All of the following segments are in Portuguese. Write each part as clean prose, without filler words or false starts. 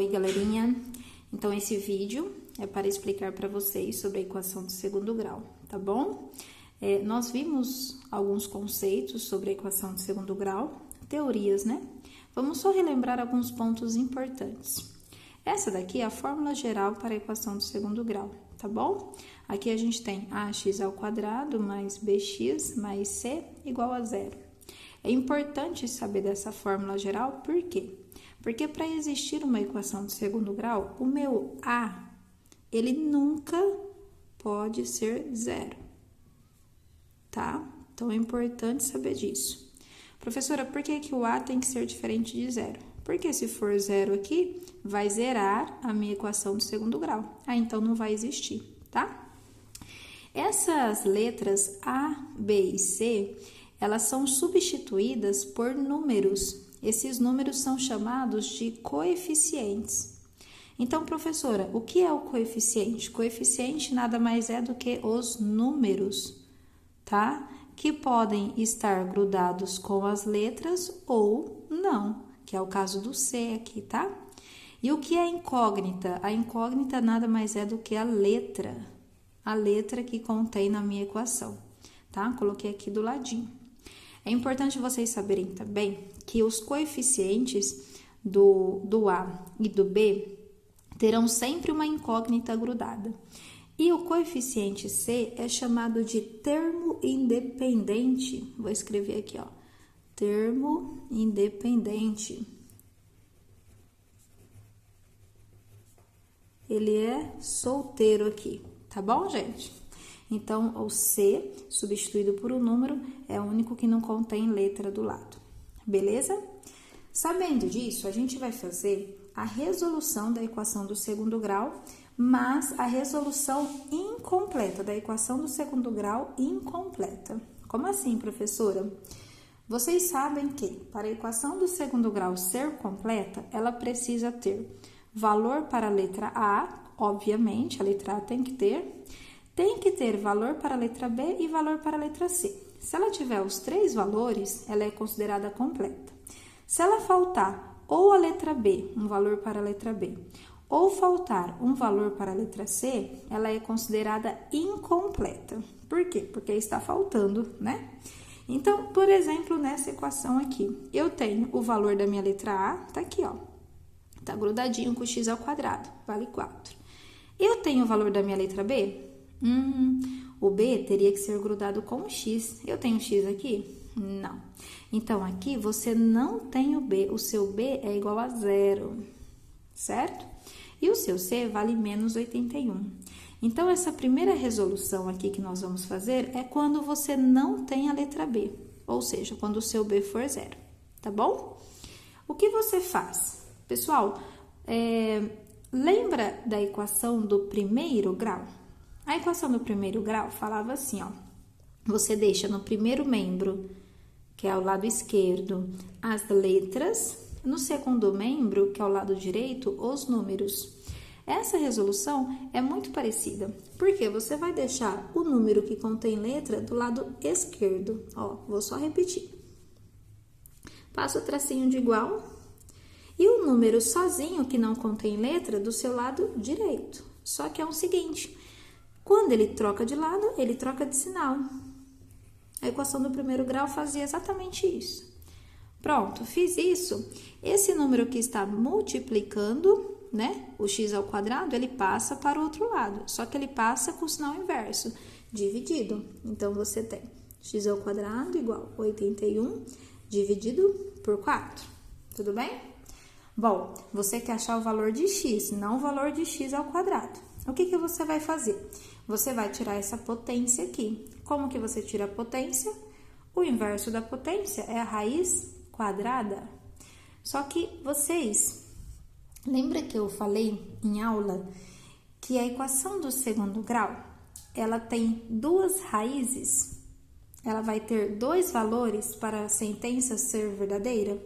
Oi, galerinha! Então, esse vídeo é para explicar para vocês sobre a equação de segundo grau, tá bom? Nós vimos alguns conceitos sobre a equação de segundo grau, teorias, né? Vamos só relembrar alguns pontos importantes. Essa daqui é a fórmula geral para a equação de segundo grau, tá bom? Aqui a gente tem ax ao quadrado mais bx mais c igual a zero. É importante saber dessa fórmula geral, por quê? Porque para existir uma equação de segundo grau, o meu a, ele nunca pode ser zero, tá? Então, é importante saber disso. Professora, por que que o a tem que ser diferente de zero? Porque se for zero aqui, vai zerar a minha equação de segundo grau. Então, não vai existir, tá? Essas letras A, B e C, elas são substituídas por números. Esses números são chamados de coeficientes. Então, professora, o que é o coeficiente? Coeficiente nada mais é do que os números, tá? Que podem estar grudados com as letras ou não, que é o caso do C aqui, tá? E o que é incógnita? A incógnita nada mais é do que a letra que contém na minha equação, tá? Coloquei aqui do ladinho. É importante vocês saberem também que os coeficientes do A e do B terão sempre uma incógnita grudada. E o coeficiente C é chamado de termo independente. Vou escrever aqui, ó. Termo independente. Ele é solteiro aqui, tá bom, gente? Então, o C, substituído por um número, é o único que não contém letra do lado. Beleza? Sabendo disso, a gente vai fazer a resolução da equação do segundo grau, mas a resolução incompleta, da equação do segundo grau incompleta. Como assim, professora? Vocês sabem que, para a equação do segundo grau ser completa, ela precisa ter valor para a letra A, obviamente, a letra A tem que ter valor para a letra B e valor para a letra C. Se ela tiver os três valores, ela é considerada completa. Se ela faltar ou a letra B, um valor para a letra B, ou faltar um valor para a letra C, ela é considerada incompleta. Por quê? Porque está faltando, né? Então, por exemplo, nessa equação aqui, eu tenho o valor da minha letra A, tá aqui, ó. Tá grudadinho com x ao quadrado, vale 4. Eu tenho o valor da minha letra B? O B teria que ser grudado com o x. Eu tenho x aqui? Não. Então, aqui você não tem o B. O seu B é igual a zero, certo? E o seu C vale menos 81. Então, essa primeira resolução aqui que nós vamos fazer é quando você não tem a letra B. Ou seja, quando o seu B for zero, tá bom? O que você faz? Pessoal, lembra da equação do primeiro grau? A equação do primeiro grau falava assim, ó. Você deixa no primeiro membro, que é o lado esquerdo, as letras. No segundo membro, que é o lado direito, os números. Essa resolução é muito parecida, porque você vai deixar o número que contém letra do lado esquerdo. Ó, vou só repetir. Passa o tracinho de igual e o número sozinho, que não contém letra, do seu lado direito. Só que é o seguinte... Quando ele troca de lado, ele troca de sinal. A equação do primeiro grau fazia exatamente isso. Pronto, fiz isso. Esse número que está multiplicando, né, o x ao quadrado, ele passa para o outro lado. Só que ele passa com o sinal inverso, dividido. Então, você tem x ao quadrado igual a 81 dividido por 4. Tudo bem? Bom, você quer achar o valor de x, não o valor de x ao quadrado. O que que você vai fazer? Você vai tirar essa potência aqui. Como que você tira a potência? O inverso da potência é a raiz quadrada. Só que vocês, lembra que eu falei em aula que a equação do segundo grau, ela tem duas raízes? Ela vai ter dois valores para a sentença ser verdadeira?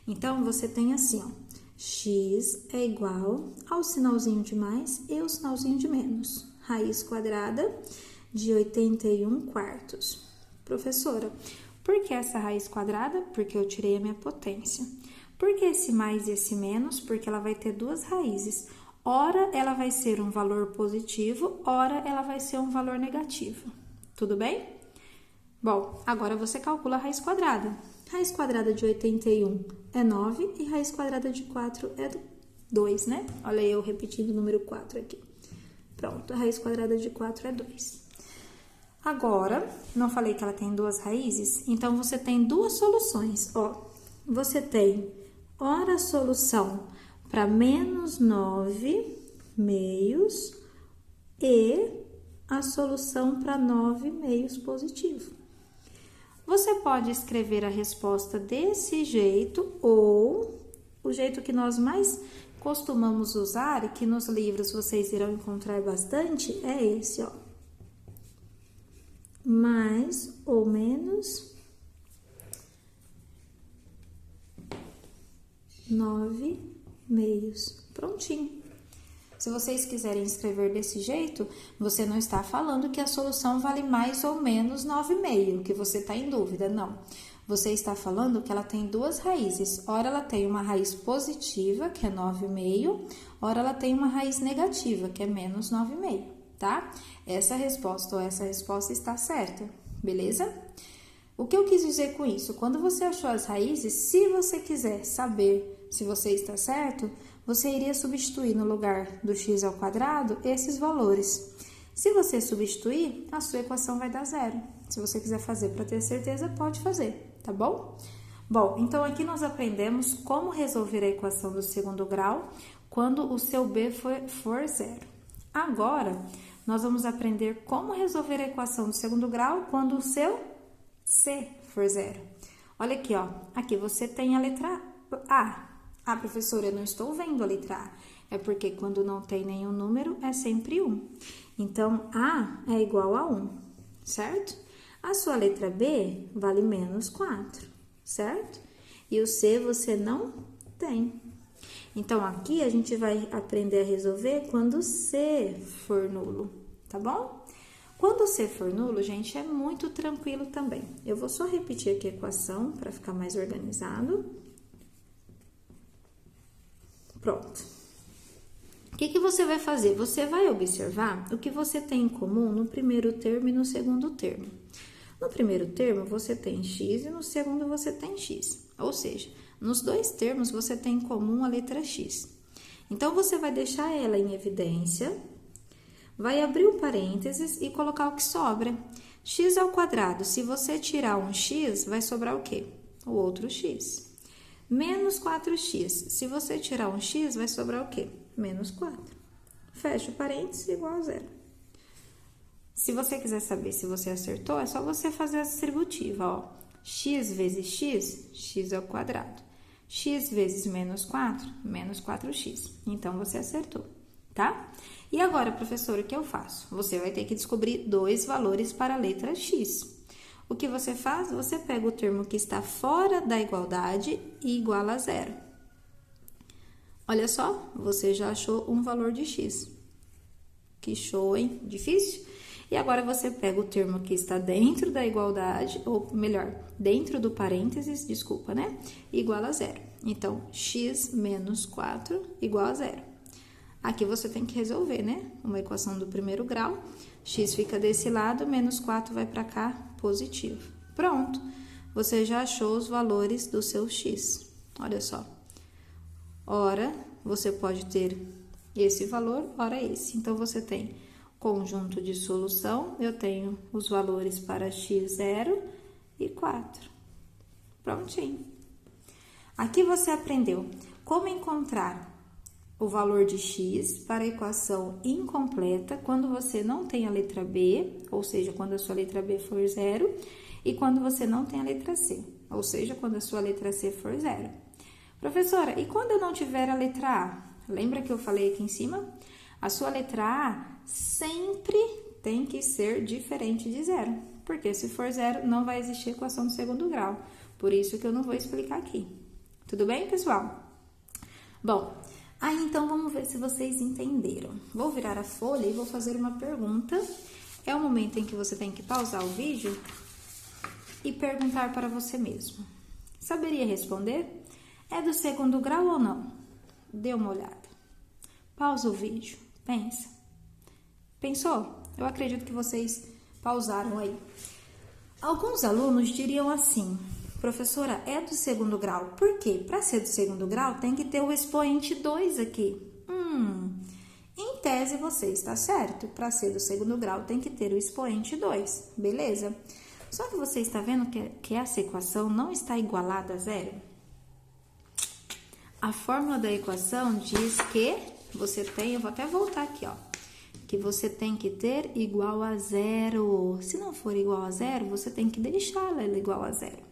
Então, você tem assim, ó. X é igual ao sinalzinho de mais e o sinalzinho de menos. Raiz quadrada de 81 quartos. Professora, por que essa raiz quadrada? Porque eu tirei a minha potência. Por que esse mais e esse menos? Porque ela vai ter duas raízes. Ora, ela vai ser um valor positivo, ora, ela vai ser um valor negativo. Tudo bem? Bom, agora você calcula a raiz quadrada. Raiz quadrada de 81 é 9 e raiz quadrada de 4 é 2, né? Olha eu repetindo o número 4 aqui. Pronto, a raiz quadrada de 4 é 2. Agora, não falei que ela tem duas raízes? Então, você tem duas soluções, ó. Você tem, ora, a solução para menos 9 meios e a solução para 9 meios positivo. Você pode escrever a resposta desse jeito ou o jeito que nós mais costumamos usar e que nos livros vocês irão encontrar bastante é esse, ó. Mais ou menos 9 meios. Prontinho. Se vocês quiserem escrever desse jeito, você não está falando que a solução vale mais ou menos 9,5, que você está em dúvida, não. Você está falando que ela tem duas raízes. Ora, ela tem uma raiz positiva, que é 9,5, ora, ela tem uma raiz negativa, que é menos 9,5, tá? Essa resposta ou essa resposta está certa, beleza? O que eu quis dizer com isso? Quando você achou as raízes, se você quiser saber se você está certo, você iria substituir no lugar do x ao quadrado esses valores. Se você substituir, a sua equação vai dar zero. Se você quiser fazer para ter certeza, pode fazer, tá bom? Bom, então aqui nós aprendemos como resolver a equação do segundo grau quando o seu b for zero. Agora, nós vamos aprender como resolver a equação do segundo grau quando o seu c for zero. Olha aqui, ó. Aqui você tem a letra A. Ah, professora, eu não estou vendo a letra A. É porque quando não tem nenhum número, é sempre 1. Então, A é igual a 1, certo? A sua letra B vale menos 4, certo? E o C você não tem. Então, aqui a gente vai aprender a resolver quando o C for nulo, tá bom? Quando o C for nulo, gente, é muito tranquilo também. Eu vou só repetir aqui a equação para ficar mais organizado. Pronto. O que você vai fazer? Você vai observar o que você tem em comum no primeiro termo e no segundo termo. No primeiro termo, você tem x e no segundo você tem x. Ou seja, nos dois termos você tem em comum a letra x. Então, você vai deixar ela em evidência, vai abrir o parênteses e colocar o que sobra. X ao quadrado, se você tirar um x, vai sobrar o quê? O outro x. Menos 4x. Se você tirar um x, vai sobrar o quê? Menos 4. Fecha o parênteses igual a zero. Se você quiser saber se você acertou, é só você fazer a distributiva, ó. X vezes x, x ao quadrado. X vezes menos 4, menos 4x. Então, você acertou, tá? E agora, professor, o que eu faço? Você vai ter que descobrir dois valores para a letra x. O que você faz? Você pega o termo que está fora da igualdade e iguala a zero. Olha só, você já achou um valor de x. Que show, hein? Difícil? E agora você pega o termo que está dentro da igualdade, ou melhor, dentro do parênteses, desculpa, né? Igual a zero. Então, x menos 4 igual a zero. Aqui você tem que resolver, né? Uma equação do primeiro grau. X fica desse lado, menos 4 vai para cá, positivo. Pronto, você já achou os valores do seu x. Olha só. Ora, você pode ter esse valor, ora esse. Então, você tem conjunto de solução, eu tenho os valores para x0 e 4. Prontinho. Aqui você aprendeu como encontrar o valor de x para a equação incompleta quando você não tem a letra B, ou seja, quando a sua letra B for zero, e quando você não tem a letra C, ou seja, quando a sua letra C for zero. Professora, e quando eu não tiver a letra A? Lembra que eu falei aqui em cima? A sua letra A sempre tem que ser diferente de zero, porque se for zero, não vai existir equação do segundo grau. Por isso que eu não vou explicar aqui. Tudo bem, pessoal? Bom, aí então vamos ver se vocês entenderam. Vou virar a folha e vou fazer uma pergunta. É o momento em que você tem que pausar o vídeo e perguntar para você mesmo. Saberia responder? É do segundo grau ou não? Dê uma olhada. Pausa o vídeo. Pensa. Pensou? Eu acredito que vocês pausaram aí. Alguns alunos diriam assim: professora, é do segundo grau. Por quê? Para ser do segundo grau, tem que ter o expoente 2 aqui. Em tese, você está certo. Para ser do segundo grau, tem que ter o expoente 2. Beleza? Só que você está vendo que essa equação não está igualada a zero? A fórmula da equação diz que você tem... Eu vou até voltar aqui, ó. Que você tem que ter igual a zero. Se não for igual a zero, você tem que deixar ela igual a zero.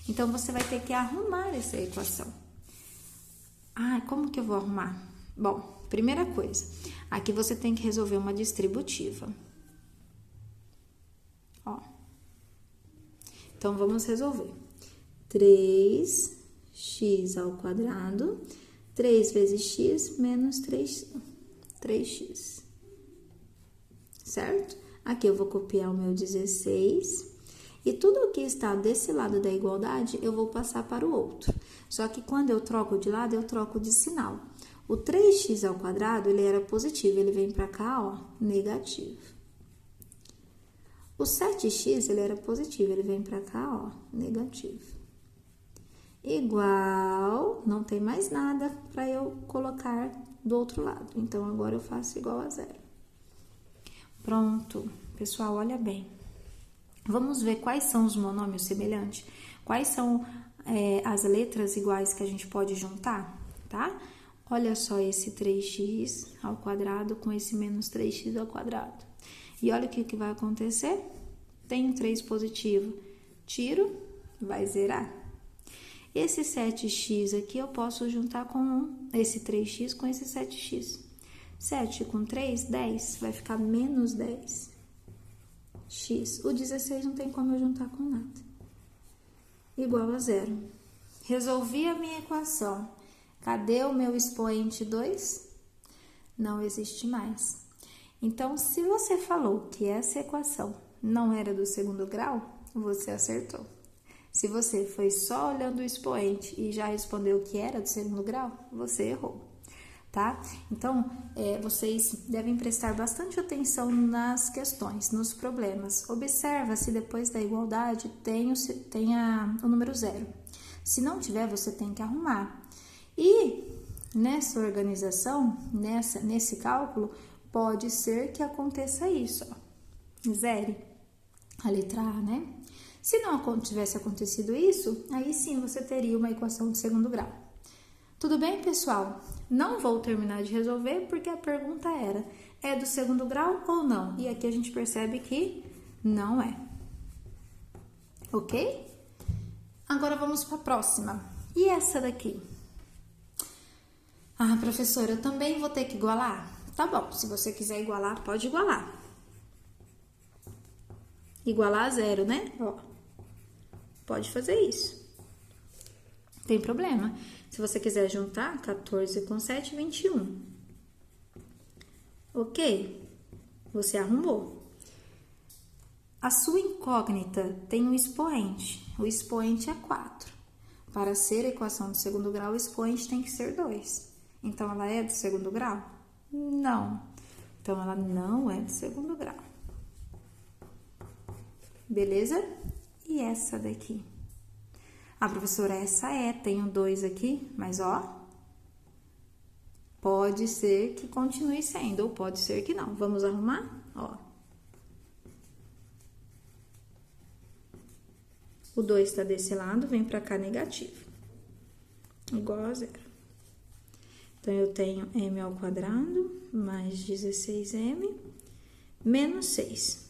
Então, você vai ter que arrumar essa equação. Como que eu vou arrumar? Bom, primeira coisa, aqui você tem que resolver uma distributiva. Ó. Então, vamos resolver. 3x ao quadrado, 3 vezes x menos 3x. Certo? Aqui eu vou copiar o meu 16. E tudo o que está desse lado da igualdade, eu vou passar para o outro. Só que quando eu troco de lado, eu troco de sinal. O 3x ao quadrado, ele era positivo, ele vem para cá, ó, negativo. O 7x, ele era positivo, ele vem para cá, ó, negativo. Igual, não tem mais nada para eu colocar do outro lado. Então, agora eu faço igual a zero. Pronto. Pessoal, olha bem. Vamos ver quais são os monômios semelhantes? Quais são as letras iguais que a gente pode juntar, tá? Olha só esse 3x ao quadrado com esse menos 3x ao quadrado. E olha o que vai acontecer. Tenho 3 positivo. Tiro, vai zerar. Esse 7x aqui eu posso juntar com esse 3x com esse 7x. 7 com 3, 10. Vai ficar menos 10. X. O 16 não tem como eu juntar com nada. Igual a zero. Resolvi a minha equação. Cadê o meu expoente 2? Não existe mais. Então, se você falou que essa equação não era do segundo grau, você acertou. Se você foi só olhando o expoente e já respondeu que era do segundo grau, você errou. Tá? Então, vocês devem prestar bastante atenção nas questões, nos problemas. Observa se depois da igualdade tem o número zero. Se não tiver, você tem que arrumar. E nessa organização, nesse cálculo, pode ser que aconteça isso, ó. Zere a letra A, né? Se não tivesse acontecido isso, aí sim você teria uma equação de segundo grau. Tudo bem, pessoal? Não vou terminar de resolver porque a pergunta era: é do segundo grau ou não? E aqui a gente percebe que não é. Ok? Agora vamos para a próxima. E essa daqui? Professora, eu também vou ter que igualar? Tá bom, se você quiser igualar, pode igualar. Igualar a zero, né? Ó, pode fazer isso. Tem problema. Se você quiser juntar 14 com 7, 21. Ok? Você arrumou. A sua incógnita tem um expoente. O expoente é 4. Para ser equação do segundo grau, o expoente tem que ser 2. Então, ela é do segundo grau? Não. Então, ela não é do segundo grau. Beleza? E essa daqui? Professora, essa tem o 2 aqui, mas ó, pode ser que continue sendo, ou pode ser que não. Vamos arrumar? Ó. O 2 está desse lado, vem pra cá negativo. Igual a zero. Então, eu tenho m ao quadrado mais 16m menos 6.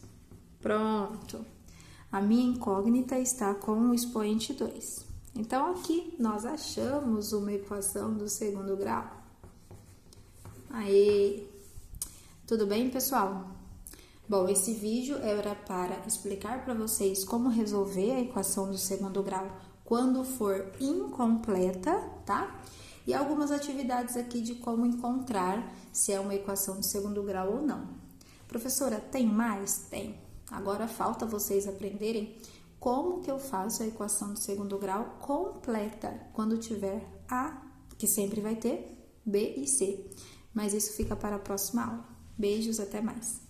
Pronto. A minha incógnita está com o expoente 2. Então, aqui nós achamos uma equação do segundo grau. Aê! Tudo bem, pessoal? Bom, esse vídeo era para explicar para vocês como resolver a equação do segundo grau quando for incompleta, tá? E algumas atividades aqui de como encontrar se é uma equação de segundo grau ou não. Professora, tem mais? Tem. Agora falta vocês aprenderem como que eu faço a equação de segundo grau completa quando tiver A, que sempre vai ter B e C. Mas isso fica para a próxima aula. Beijos, até mais!